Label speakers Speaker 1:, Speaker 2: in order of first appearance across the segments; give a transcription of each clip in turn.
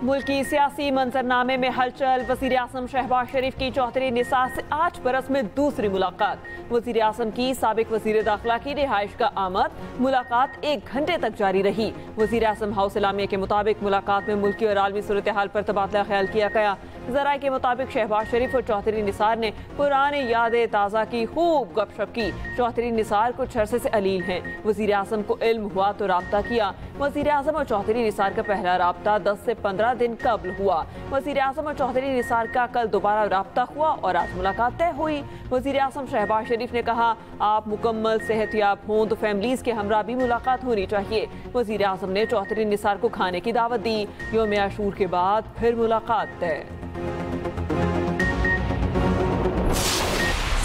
Speaker 1: मुल्की सियासी मंजरनामे में हलचल। वज़ीर आज़म शहबाज शरीफ की चौधरी निसार से 8 बरस में दूसरी मुलाकात। वज़ीर आज़म की साबिक वज़ीर दाखिला की रिहाइश का आमद। मुलाकात 1 घंटे तक जारी रही। वज़ीर आज़म हाउस इलामिया के मुताबिक मुलाकात में मुल्की और आलमी सूरत हाल पर तबादला ख्याल किया गया। ज़राए के मुताबिक शहबाज शरीफ और चौधरी निसार ने पुरानी यादें ताज़ा की, खूब गपशप की। चौधरी निसार कुछ अरसे से अलील हैं। वज़ीर आज़म को इल्म हुआ तो राब्ता किया। वज़ीर आज़म और चौधरी निसार का पहला राब्ता 10 से 15 दिन कबल हुआ। वज़ीर आज़म और चौधरी निसार का कल दोबारा राब्ता हुआ और आज मुलाकात तय हुई। वज़ीर आज़म शहबाज शरीफ ने कहा, आप मुकम्मल सेहतयाब हों तो फैमिलीज़ के हमरा भी मुलाकात होनी चाहिए। वज़ीर आज़म ने चौधरी निसार को खाने की दावत दी। यौम आशूर के बाद फिर मुलाकात तय।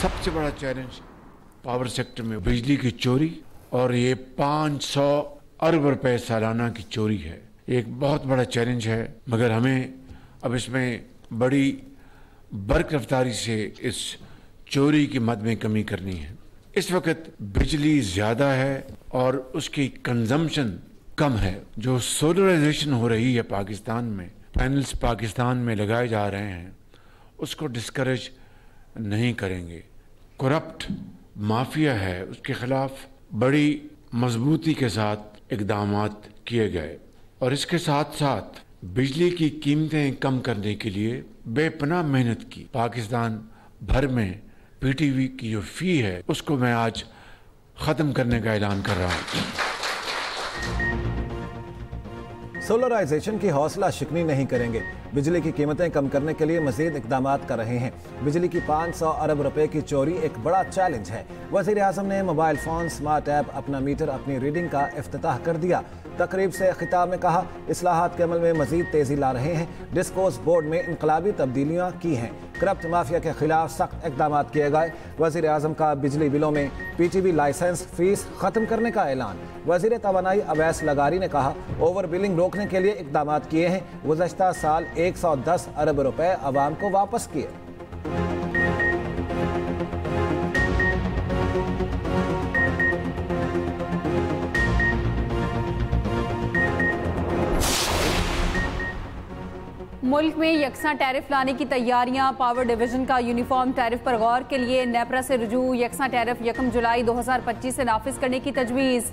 Speaker 2: सबसे बड़ा चैलेंज पावर सेक्टर में बिजली की चोरी और ये 500 अरब रुपए सालाना की चोरी है। एक बहुत बड़ा चैलेंज है, मगर हमें अब इसमें बड़ी बर्क रफ्तारी से इस चोरी की मद में कमी करनी है। इस वक्त बिजली ज़्यादा है और उसकी कंजम्पशन कम है। जो सोलराइजेशन हो रही है पाकिस्तान में, पैनल्स पाकिस्तान में लगाए जा रहे हैं, उसको डिस्करेज नहीं करेंगे। करप्ट माफिया है, उसके खिलाफ बड़ी मजबूती के साथ इकदामात किए गए और इसके साथ साथ बिजली की कीमतें कम करने के लिए बेपनाह मेहनत की। पाकिस्तान भर में पीटीवी की जो फी है उसको मैं आज ख़त्म करने का ऐलान कर रहा हूँ।
Speaker 3: सोलराइजेशन की हौसला शिकनी नहीं करेंगे। बिजली की कीमतें कम करने के लिए मजीद इकदाम कर रहे हैं। बिजली की 500 अरब रुपए की चोरी एक बड़ा चैलेंज है। वज़ीर आज़म ने मोबाइल फ़ोन, स्मार्ट ऐप, अपना मीटर, अपनी रीडिंग का इफ्तिताह कर दिया। तकरीब से खिताब में कहा, इस्लाहात के अमल में मजीद तेज़ी ला रहे हैं। डिस्कोर्स बोर्ड में इनकलाबी तब्दीलियाँ की हैं। करप्ट माफिया के खिलाफ सख्त इकदाम किए गए। वज़ीर आज़म का बिजली बिलों में PTV लाइसेंस फीस ख़त्म करने का ऐलान। वज़ीर तवानाई अवैस लगारी ने कहा, ओवर बिलिंग रोकने के लिए इकदाम किए हैं। गुज़श्ता साल 110 अरब रुपए अवाम को वापस किए।
Speaker 4: मुल्क में यकसा टैरिफ लाने की तैयारियां। पावर डिवीजन का यूनिफॉर्म टैरिफ पर गौर के लिए नेपरा से रुजू। यकसा टैरिफ 1 जुलाई 2025 से नाफिज करने की तजवीज़।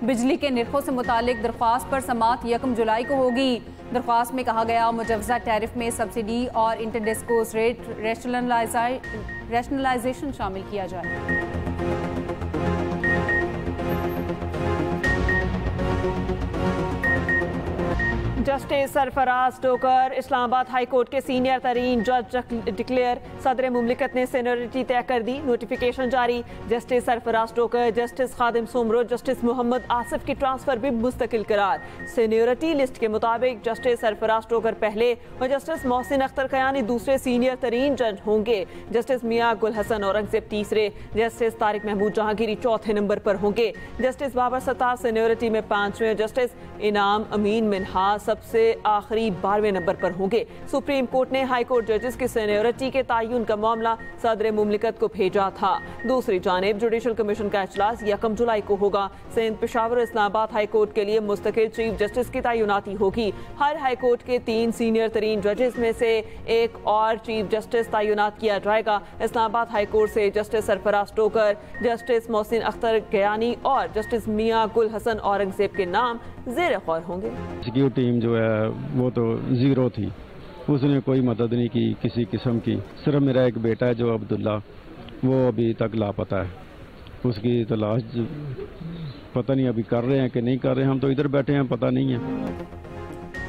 Speaker 4: बिजली के निर्खों से मुतालिक दरख्वास्त पर समाअत 1 जुलाई को होगी। दरख्वास्त में कहा गया, मुजवजा टैरिफ में सब्सिडी और इंटरडिस्कोर्स रेट रैशनलाइजेशन शामिल किया जाए।
Speaker 1: Justice Sarfraz Dogar Islamabad high court के सीनियर तरीन जज डिक्लेयर। सदर मुमलिकत ने सीनियरिटी तय कर दी, नोटिफिकेशन जारी। Justice Sarfraz Dogar, justice Khadim Soomro, justice Mohammad Asif की ट्रांसफर भी मुस्तकिल करार। सीनियरिटी लिस्ट के मुताबिक जस्टिस सरफराज टोकर पहले और जस्टिस मोहसिन अख्तर कयानी दूसरे सीनियर तरीन जज होंगे। जस्टिस मियां गुल हसन औरंगजेब तीसरे, जस्टिस तारिक महमूद जहांगीरी चौथे नंबर पर होंगे। जस्टिस बाबर सत्तार सीनियरिटी में 5वें, जस्टिस इनाम अमीन मिनहास सबसे आखिरी 12वें नंबर पर होंगे। सुप्रीम कोर्ट ने हाई कोर्ट जजेस की सीनियरिटी के तायुन का मामला सदर मुमलिकत को भेजा था। दूसरी जानिब जुडिशल कमीशन का इजलास 1 जुलाई को होगा। सिंध, पेशावर, इस्लामाबाद हाई कोर्ट के लिए मुस्तकिल चीफ जस्टिस की तैनाती होगी। हर हाई कोर्ट के 3 सीनियर तरीन जजेस में से एक और चीफ जस्टिस तैनात किया जाएगा। इस्लामाबाद हाई कोर्ट से जस्टिस सरफराज टोकर, जस्टिस मोहसिन अख्तर गयानी और जस्टिस मियां गुल हसन औरंगजेब के नाम ज़ेर गौर होंगे।
Speaker 5: एग्जीक्यूटिव टीम जो है वो तो ज़ीरो थी, उसने कोई मदद नहीं की किसी किस्म की। सिर्फ मेरा एक बेटा है जो अब्दुल्ला, वो अभी तक लापता है। उसकी तलाश पता नहीं अभी कर रहे हैं कि नहीं कर रहे हैं। हम तो इधर बैठे हैं, पता नहीं है।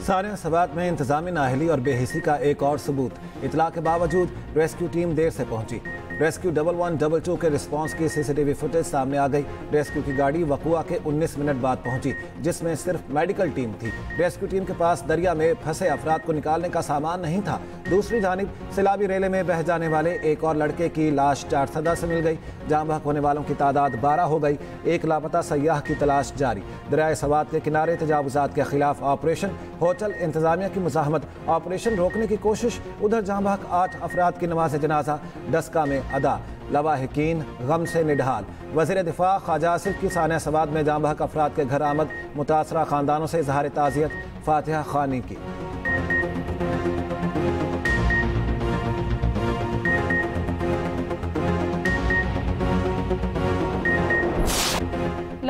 Speaker 3: सानिया सबात में इंतजामी नाअहली और बेहिसी का एक और सबूत। इतला के बावजूद रेस्क्यू टीम देर से पहुंची। रेस्क्यू 1122 के रिस्पांस की CCTV फुटेज सामने आ गई। रेस्क्यू की गाड़ी वकुआ के 19 मिनट बाद पहुंची, जिसमें सिर्फ मेडिकल टीम थी। रेस्क्यू टीम के पास दरिया में फंसे अफराद को निकालने का सामान नहीं था। दूसरी जानिब सिलाबी रेले में बह जाने वाले एक और लड़के की लाश चारसदा से मिल गई। जाम बहक होने वालों की तादाद 12 हो गई। एक लापता सयाह की तलाश जारी। दरियाए सवात के किनारे तजावुजात के खिलाफ ऑपरेशन। होटल इंतजामिया की मुज़ाहमत, ऑपरेशन रोकने की कोशिश। उधर जाम बहक 8 अफराद की नमाज जनाजा डस्का में अदा। लवाहिकीन गम से निढाल। वज़ीर दिफा ख्वाजा आसिफ की सानिया सवात में जाम बहक अफराद के घर आमद। मुतासरा ख़ानदानों से इजहार ताज़ियत, फातिहा ख़ानी की।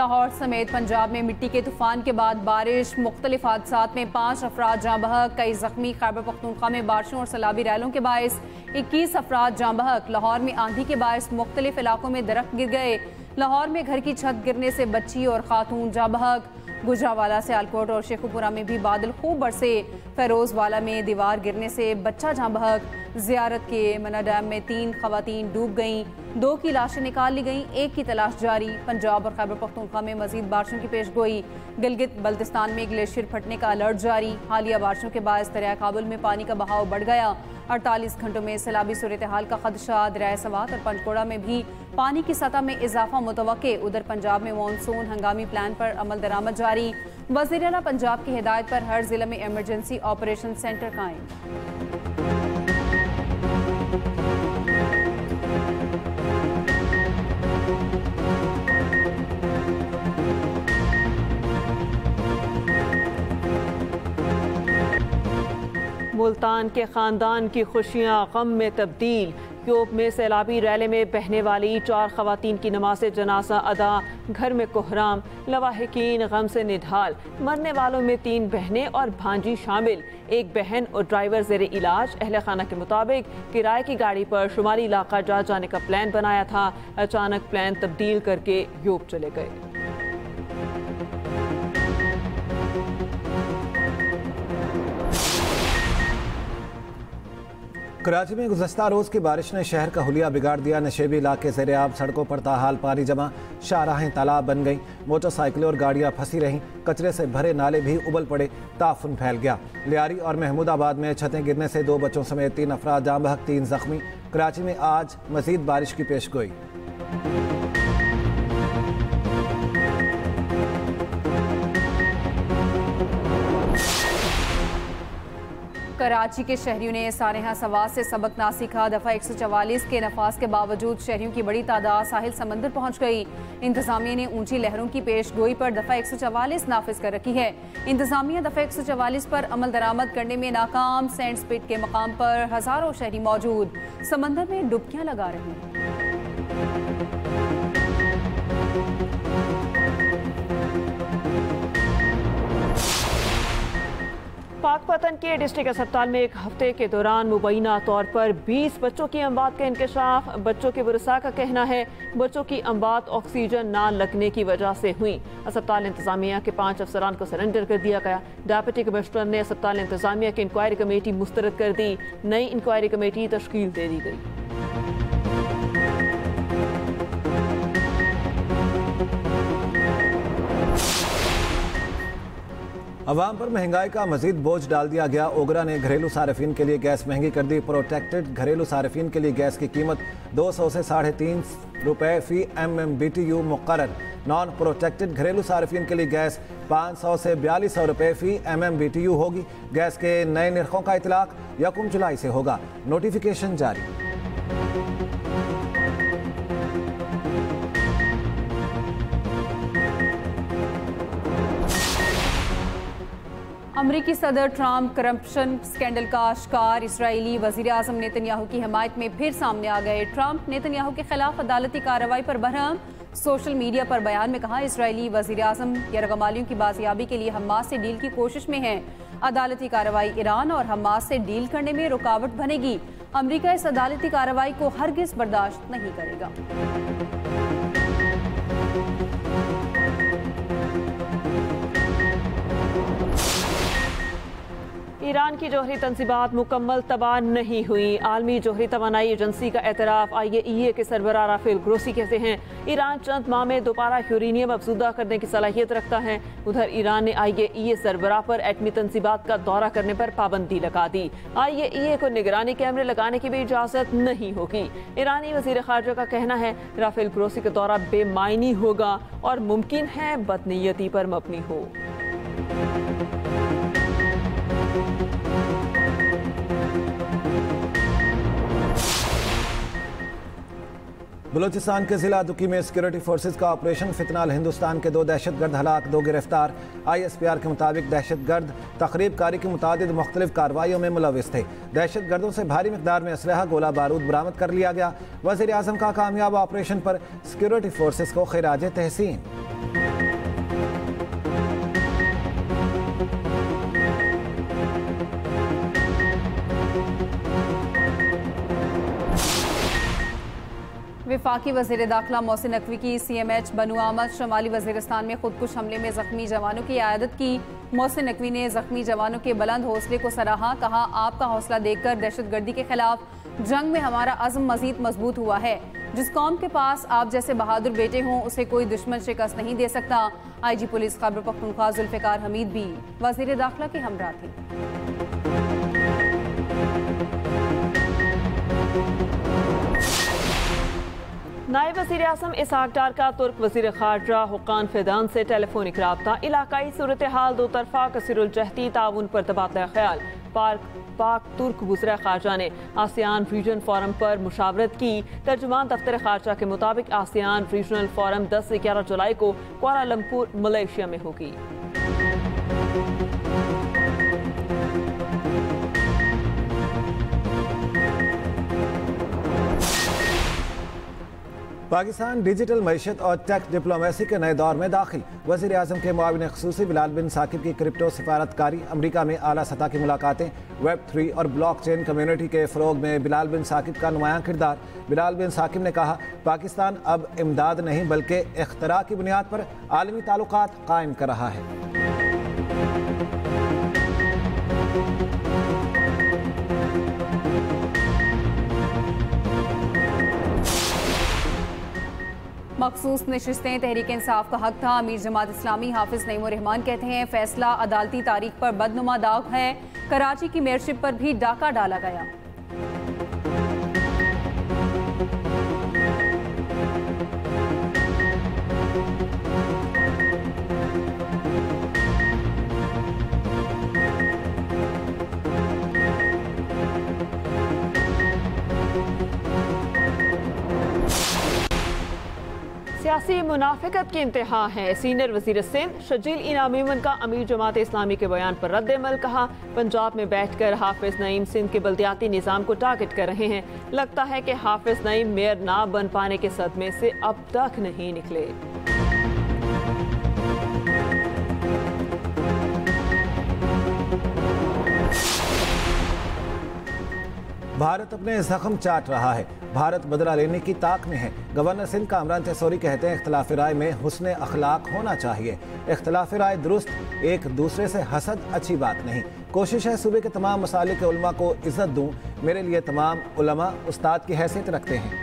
Speaker 4: लाहौर समेत पंजाब में मिट्टी के तूफान के बाद बारिश, मुख्तलिफ हादसात में 5 अफराद जाँ बहक, कई जख्मी। खैबर पख्तूनख्वा में बारिशों और सैलाबी रैलों के बायस 21 अफराद जाँ बहक। लाहौर में आंधी के बायस मुख्तलिफ इलाकों में दरख्त गिर गए। लाहौर में घर की छत गिरने से बच्ची और खातून जाँ बहक। गुजरावाला, सियालकोट और शेखुपुरा में भी बादल खूब बरसे। फेरोजवाला में दीवार गिरने से बच्चा जाँ बहक। जियारत के मना डैम में 3 खवातीन डूब गईं, 2 की लाशें निकाल ली गईं, 1 की तलाश जारी। पंजाब और खैबर पख्तूनख्वा में मजीद बारिशों की पेशगोई। गिलगित बल्तिस्तान में ग्लेशियर फटने का अलर्ट जारी। हालिया बारिशों के बायस दरिया काबुल में पानी का बहाव बढ़ गया। 48 घंटों में सैलाबी सूरत हाल का खदशा। दरिया सवात और पंचकोड़ा में भी पानी की सतह में इजाफा मुतवक्के। उधर पंजाब में मानसून हंगामी प्लान पर अमल दरामद जारी। वज़ीर आला पंजाब की हिदायत पर हर जिले में इमरजेंसी ऑपरेशन सेंटर कायम।
Speaker 1: मुल्तान के खानदान की खुशियां गम में तब्दील। क्यूब में सैलाबी रैली में बहने वाली 4 खवातीन की नमाज जनाजा अदा। घर में कोहराम, लवाहिकीन गम से निढाल। मरने वालों में 3 बहनें और भांजी शामिल। एक बहन और ड्राइवर जेरे इलाज। अहले खाना के मुताबिक किराए की गाड़ी पर शुमारी इलाका जाने का प्लान बनाया था। अचानक प्लान तब्दील करके यूप चले गए।
Speaker 3: कराची में गुज़श्ता रोज़ की बारिश ने शहर का हुलिया बिगाड़ दिया। नशेबी इलाके ज़ेरे आब, सड़कों पर ताहाल पानी जमा, शाहराहें तालाब बन गईं, मोटरसाइकिलें और गाड़ियां फंसी रहीं, कचरे से भरे नाले भी उबल पड़े, ताफुन फैल गया। लियारी और महमूदाबाद में छतें गिरने से 2 बच्चों समेत 3 अफराद जाँ बहक, 3 जख्मी। कराची में आज मजीद बारिश की पेशगोई।
Speaker 4: कराची के शहरियों ने सानेहा सवाद से सबक ना सीखा। दफ़ा 144 के नफाज के बावजूद शहरियों की बड़ी तादाद साहिल समंदर पहुंच गई। इंतजामिया ने ऊंची लहरों की पेशगोई पर दफ़ा 144 नाफिज कर रखी है। इंतजामिया दफ़ा 144 पर अमल दरामद करने में नाकाम। सैंड स्पिट के मकाम पर हज़ारों शहरी मौजूद समंदर में डुबकियां लगा रहे हैं।
Speaker 1: पाकपतन के डिस्ट्रिक्ट अस्पताल में एक हफ्ते के दौरान मुबैना तौर पर 20 बच्चों की अमवात का इंकशाफ। बच्चों के वरसा का कहना है बच्चों की अमवात ऑक्सीजन ना लगने की वजह से हुई। अस्पताल इंतजामिया के 5 अफसरान को सरेंडर कर दिया गया। डिप्टी कमिश्नर ने अस्पताल इंतजामिया की इंक्वायरी कमेटी मुस्तरद कर दी। नई इंक्वायरी कमेटी तश्कील दे दी गई।
Speaker 3: अवाम पर महंगाई का मजीद बोझ डाल दिया गया। ओगरा ने घरेलू सार्फिन के लिए गैस महंगी कर दी। प्रोटेक्टेड घरेलू सार्फिन के लिए गैस की कीमत 200 से 350 रुपये फी MMBTU मुकर्रर। नॉन प्रोटेक्टेड घरेलू सार्फिन के लिए गैस 500 से 4200 रुपये फी MMBTU होगी। गैस के नए निर्खों का इतलाक 1 जुलाई से होगा। नोटिफिकेशन जारी।
Speaker 4: अमरीकी सदर ट्रंप करप्शन स्कैंडल का शिकार। इसराइली वज़ीर आज़म नेतन्याहू की हिमायत में फिर सामने आ गए। ट्रंप नेतन्याहू के खिलाफ अदालती कार्रवाई पर बरहम। सोशल मीडिया पर बयान में कहा इसराइली वज़ीर आज़म यरगमालियों की बाजियाबी के लिए हमास से डील की कोशिश में है। अदालती कार्रवाई ईरान और हमास से डील करने में रुकावट बनेगी। अमरीका इस अदालती कार्रवाई को हरगिज़ बर्दाश्त नहीं करेगा।
Speaker 1: ईरान की जोहरी तंजीबात मुकम्मल तबाह नहीं हुई। आलमी जोहरी तवानाई एजेंसी का एतराफ़। IAEA के सरबराह राफेल ग्रोसी कहते हैं ईरान चंद माह में दोबारा यूरेनियम अफजुदा करने की सलाहियत रखता है। उधर ईरान ने IAEA सरबराह पर एटमी तंजीबात का दौरा करने पर पाबंदी लगा दी। IAEA को निगरानी कैमरे लगाने की भी इजाज़त नहीं होगी। ईरानी वज़ीर ख़ारजा का कहना है राफेल ग्रोसी का दौरा बेमायनी होगा और मुमकिन है बदनीयती पर मबनी हो।
Speaker 3: बलूचिस्तान के जिला दुकी में सिक्योरिटी फोर्सेज का ऑपरेशन फितनाल। हिंदुस्तान के 2 दहशतगर्द हलाक, 2 गिरफ्तार। ISPR के मुताबिक दहशतगर्द तकरीबकारी की मुतादिद मुख्तलिफ कार्रवाइयों में मुलविस थे। दहशतगर्दों से भारी मिकदार में असलहा, गोला बारूद बरामद कर लिया गया। वज़ीर आज़म का कामयाब ऑपरेशन पर सिक्योरिटी फोर्सेज को खिराज तहसीन।
Speaker 4: वफाकी वज़ीर दाखिला मोहसिन नकवी की CMH बनु अहमद शमाली वज़ीरिस्तान में खुदकुश हमले में ज़ख्मी जवानों की आयादत की। मोहसिन नकवी ने ज़ख्मी जवानों के बुलंद हौसले को सराहा। कहा, आपका हौसला देखकर दहशतगर्दी के खिलाफ जंग में हमारा अज़्म मज़ीद मजबूत हुआ है। जिस कौम के पास आप जैसे बहादुर बेटे हों उसे कोई दुश्मन शिकस्त नहीं दे सकता। IG पुलिस खैबर पख्तूनख्वा जुल्फ़िकार हमीद भी वज़ीर दाखिला के हमरा थी।
Speaker 1: नायब वज़ीर आज़म इसहाक डार का तुर्क वज़ीर ख़ारजा हुक्कान फिदान से टेलीफोनिक रब्ता। इलाकाई सूरत हाल दो तरफा कसरुलजहती ताउन पर तबादला ख्याल। पाक तुर्क वज़ीर ख़ारजा ने आसियान रीजन फोरम पर मुशावरत की। तर्जुमान दफ्तर ख़ारजा के मुताबिक आसियान रीजनल फोरम 10 से 11 जुलाई को कुआलालंपुर मलेशिया में होगी।
Speaker 3: पाकिस्तान डिजिटल मईशत और टेक डिप्लोमेसी के नए दौर में दाखिल। वज़ीर आज़म के मुआविन ख़ुसूसी बिलाल बिन साकिब की क्रिप्टो सिफारतकारी। अमरीका में आला सतह की मुलाकातें। Web3 और ब्लॉकचेन कम्युनिटी के फ़रोग में बिलाल बिन साकिब का नुमायां किरदार। बिलाल बिन साकिब ने कहा, पाकिस्तान अब इमदाद नहीं बल्कि इख्तरा की बुनियाद पर आलमी ताल्लुकात कायम कर रहा है।
Speaker 4: मखसूस नशिस्तें तहरीक इंसाफ का हक था। अमीर जमात इस्लामी हाफिज नईमुर रहमान कहते हैं, फैसला अदालती तारीख पर बदनुमा दाग है। कराची की मेयरशिप पर भी डाका डाला गया।
Speaker 1: सियासी मुनाफिकत की इंतहा है। सीनियर वज़ीर सिंध शजील इनामीमन का अमीर जमात इस्लामी के बयान पर रद्द-ए-अमल। कहा, पंजाब में बैठकर हाफिज नईम सिंध के बल्दियाती निज़ाम को टारगेट कर रहे हैं। लगता है कि हाफिज नईम मेयर ना बन पाने के सदमे से अब तक नहीं निकले।
Speaker 3: भारत अपने जख्म चाट रहा है। भारत बदला लेने की ताक में है। गवर्नर सिंध कामरान तैसोरी कहते हैं, इख्तिलाफ राय में हुस्न अखलाक होना चाहिए। इख्तिलाफ राय दुरुस्त, एक दूसरे से हसद अच्छी बात नहीं। कोशिश है सूबे के तमाम मसालिक के उलमा को इज्जत दूं। मेरे लिए तमाम उलमा उस्ताद की हैसियत रखते हैं।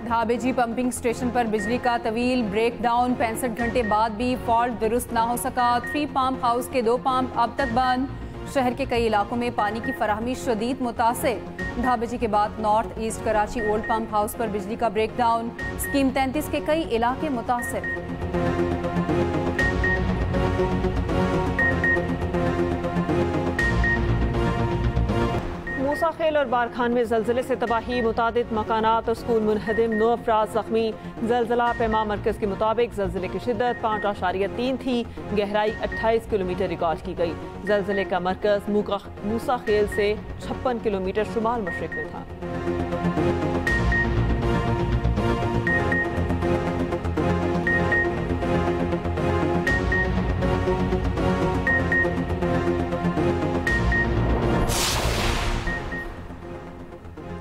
Speaker 4: धाबेजी पंपिंग स्टेशन पर बिजली का तवील ब्रेक डाउन। 65 घंटे बाद भी फॉल्ट दुरुस्त ना हो सका। 3 पंप हाउस के 2 पंप अब तक बंद। शहर के कई इलाकों में पानी की फराहमी शदीद मुतासिर। धाबेजी के बाद north east Karachi old pump house पर बिजली का ब्रेक डाउन। स्कीम 33 के कई इलाके मुतासिर।
Speaker 1: मूसा खेल और बारखान में जल्जले से तबाही। मुतादिद मकानात और स्कूल मुनहदिम। 9 अफराद जख्मी। जल्जला पैमा मरकज के मुताबिक जल्जले की शिद्दत 5.3 थी। गहराई 28 किलोमीटर रिकॉर्ड की गई। जल्जले का मरकज मूसा खेल से 56 किलोमीटर शुमाल मशरिक में था।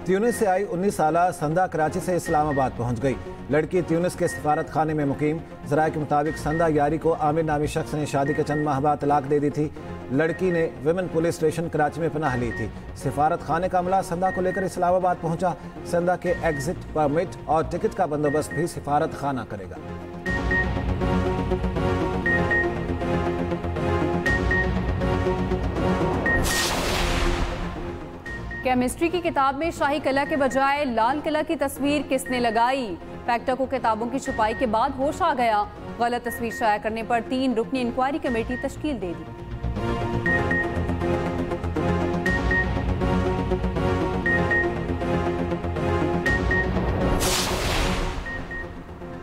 Speaker 3: ट्यूनिस से आई 19 साला संदा कराची से इस्लामाबाद पहुंच गई। लड़की ट्यूनिस के सफारत खाने में मुकीम। ज़राए के मुताबिक संदा यारी को आमिर नामी शख्स ने शादी के चंद माह बाद तलाक दे दी थी। लड़की ने विमेन पुलिस स्टेशन कराची में पनाह ली थी। सफारत खाने का अमला संदा को लेकर इस्लामाबाद पहुंचा। संदा के एग्जिट परमिट और टिकट का बंदोबस्त भी सफारत खाना करेगा।
Speaker 4: केमिस्ट्री की किताब में शाही किला के बजाय लाल किला की तस्वीर किसने लगाई? फैक्टर को किताबों की छुपाई के बाद होश आ गया। गलत तस्वीर शाया करने पर 3 रुकनी इंक्वायरी कमेटी तश्कील दे दी।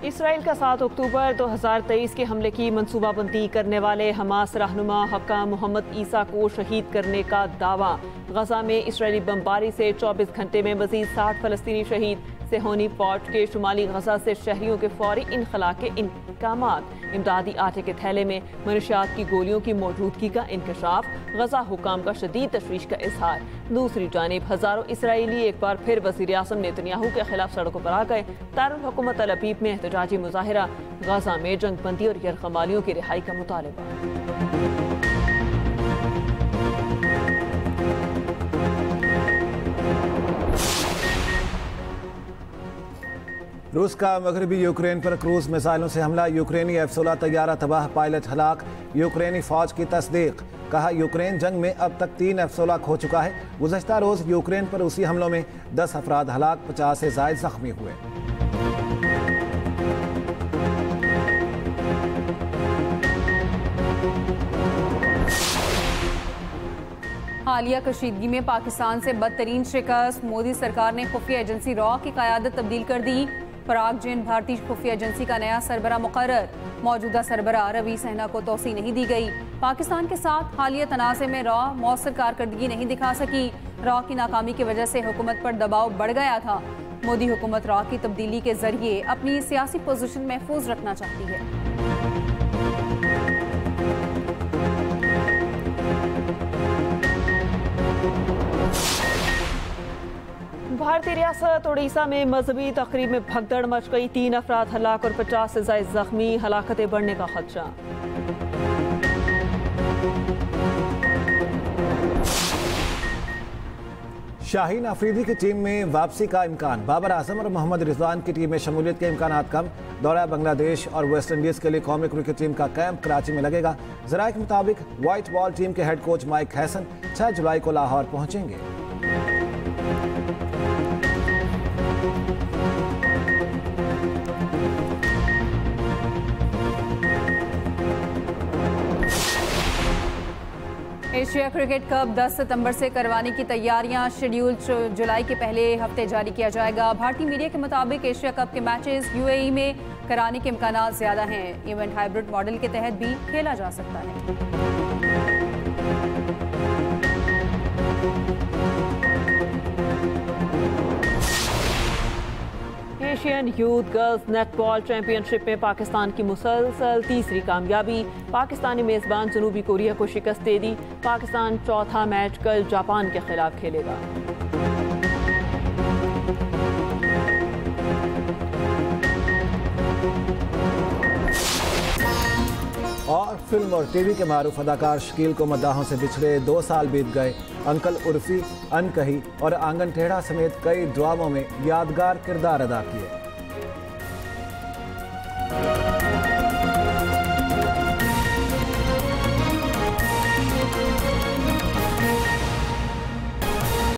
Speaker 1: इसराइल का 7 अक्टूबर 2023 के हमले की मंसूबाबंदी करने वाले हमास रहनुमा हक्का मोहम्मद ईसा को शहीद करने का दावा। गजा में इसराइली बमबारी से 24 घंटे में मजीद 60 फलस्तीनी शहीद। सेहोनी पोर्ट के शुमाली गजा से शहरियों के फौरी इनखला के इंकामात, इमदादी आटे के थैले में मनशियात की गोलियों की मौजूदगी का इंकशाफ, गजा हुकाम का शदीद तशवीश का इजहार। दूसरी जानिब हजारों इसराइली एक बार फिर वज़ीर आज़म नेतन्याहू के खिलाफ सड़कों पर आ गए। दारुल हुकूमत अल अबीब में एहतजाजी मुजाहिरा, गजा में जंगबंदी और यरगमालियों की रिहाई का मुतालबा।
Speaker 3: रूस का मगरबी यूक्रेन पर क्रूज मिसाइलों से हमला, यूक्रेनी F-16 तैयारा तबाह, पायलट हलाक, यूक्रेनी फौज की तस्दीक। कहा यूक्रेन जंग में अब तक 3 F-16 खो चुका है। गुज़श्ता रोज यूक्रेन पर रूसी हमलों में 10 अफराद हलाक, 50 से ज़ायद जख्मी हुए।
Speaker 4: हालिया कशीदगी में पाकिस्तान से बदतरीन शिकस्त, मोदी सरकार ने खुफिया एजेंसी रॉ की क़यादत तब्दील कर दी। पराग जैन भारतीय खुफिया एजेंसी का नया सरबरा मुकर्रर, मौजूदा सरबरा रवि सहना को तौसी नहीं दी गई। पाकिस्तान के साथ हालिया तनाज़े में रॉ मौसर कारकर्दगी नहीं दिखा सकी। रॉ की नाकामी की वजह से हुकूमत पर दबाव बढ़ गया था। मोदी हुकूमत रॉ की तब्दीली के जरिए अपनी सियासी पोजीशन महफूज रखना चाहती है।
Speaker 1: भारतीय रियासत उड़ीसा में मजहबी तकरीब में भगदड़ मच गई, 3 अफराद हलाक और 50 से ज़ायद जख्मी, हलाकतें बढ़ने का खदशा।
Speaker 3: शाहीन अफरीदी की टीम में वापसी का इम्कान, बाबर आजम और मोहम्मद रिजवान की टीम में शमूलियत के इम्कान कम। दौरा बांग्लादेश और वेस्ट इंडीज के लिए कौमी क्रिकेट टीम का कैंप कराची में लगेगा। ज़राए के मुताबिक व्हाइट बॉल टीम के हेड कोच माइक हैसन 6 जुलाई को लाहौर पहुंचेंगे।
Speaker 4: एशिया क्रिकेट कप 10 सितंबर से करवाने की तैयारियां, शेड्यूल जुलाई के पहले हफ्ते जारी किया जाएगा। भारतीय मीडिया के मुताबिक एशिया कप के मैचेस यूएई में कराने के इम्कानात ज़्यादा हैं। इवेंट हाइब्रिड मॉडल के तहत भी खेला जा सकता है।
Speaker 1: Asian youth girls netball championship में पाकिस्तान की मुसलसल तीसरी कामयाबी, पाकिस्तानी मेज़बान जनूबी कोरिया को शिकस्त दे दी। पाकिस्तान चौथा मैच कल जापान के खिलाफ खेलेगा।
Speaker 3: और फिल्म और टीवी के मारूफ अदाकार शकील को मद्दाहों से बिछड़े 2 साल बीत गए। अंकल उर्फी, अनकही और आंगन टेढ़ा समेत कई ड्रामों में यादगार किरदार अदा किए।